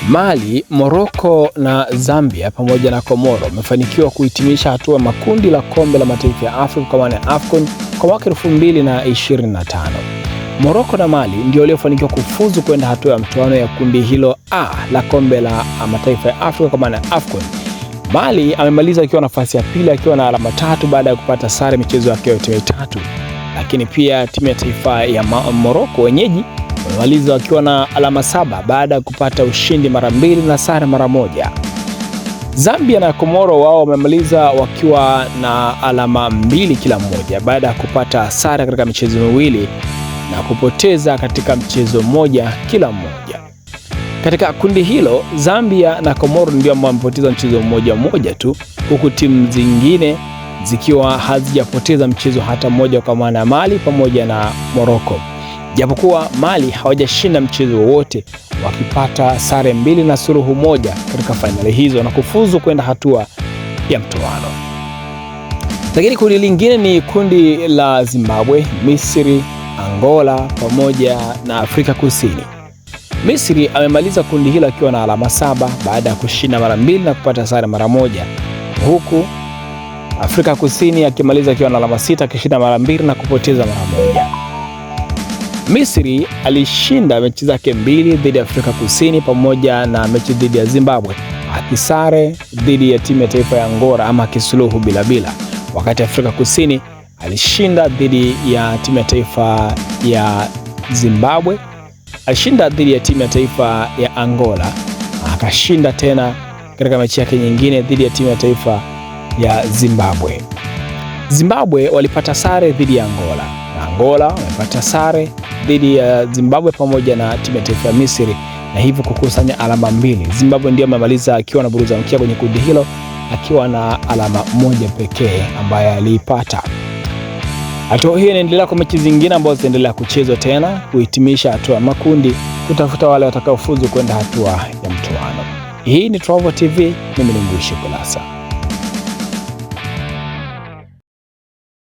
Mali, Morocco na Zambia pamoja na Komoro wamefanikiwa kuhitimisha hatua ya makundi la kombe la mataifa ya Afrika kwa maana ya AFCON kwa mwaka 2025. Morocco na Mali ndio waliofanikiwa kufuzu kwenda hatua ya mtoano ya kundi hilo A la kombe la mataifa ya Afrika kwa maana ya AFCON. Mali amemaliza akiwa nafasi ya pili akiwa na alama 3 baada ya kupata sare michezo yake yote mitatu. Lakini pia timu ya taifa ya Morocco wenyeji wamemaliza wakiwa na alama 7 baada ya kupata ushindi mara 2 na sare mara 1. Zambia na Komoro wao wamemaliza wakiwa na alama 2 kila mmoja baada ya kupata sare katika michezo miwili na kupoteza katika mchezo mmoja kila mmoja. Katika kundi hilo, Zambia na Komoro ndio ambao wamepoteza mchezo mmoja tu, huku timu zingine zikiwa hazijapoteza mchezo hata mmoja kwa maana Mali pamoja na Morocco. Japokuwa Mali hawajashinda mchezo wowote, wakipata sare 2 na suluhu 1 katika fainali hizo na kufuzu kwenda hatua ya mtoano. Lakini kundi lingine ni kundi la Zimbabwe, Misri, Angola pamoja na Afrika Kusini. Misri amemaliza kundi hilo akiwa na alama 7 baada ya kushinda mara 2 na kupata sare mara 1, huku Afrika Kusini akimaliza akiwa na alama 6 akishinda mara 2 na kupoteza mara 1. Misri alishinda mechi zake 2 dhidi ya Afrika Kusini pamoja na mechi dhidi ya Zimbabwe, akisare dhidi ya timu ya taifa ya Angola ama kisuluhu bila, wakati Afrika Kusini alishinda dhidi ya timu ya taifa ya Zimbabwe, alishinda dhidi ya timu ya taifa ya Angola, akashinda tena katika mechi yake nyingine dhidi ya timu ya taifa ya Zimbabwe. Zimbabwe walipata sare dhidi ya Angola na Angola wamepata sare dhidi ya Zimbabwe pamoja na timu ya taifa ya Misri na hivyo kukusanya alama 2. Zimbabwe ndio amemaliza akiwa na buruza mkia kwenye kundi hilo akiwa na alama 1 pekee ambayo aliipata. Hatua hii inaendelea kwa mechi zingine ambazo zitaendelea kuchezwa tena kuhitimisha hatua ya makundi kutafuta wale watakaofuzu kwenda hatua ya mtoano. Hii ni Trevor TV, mimi ni Mbushi Kulasa.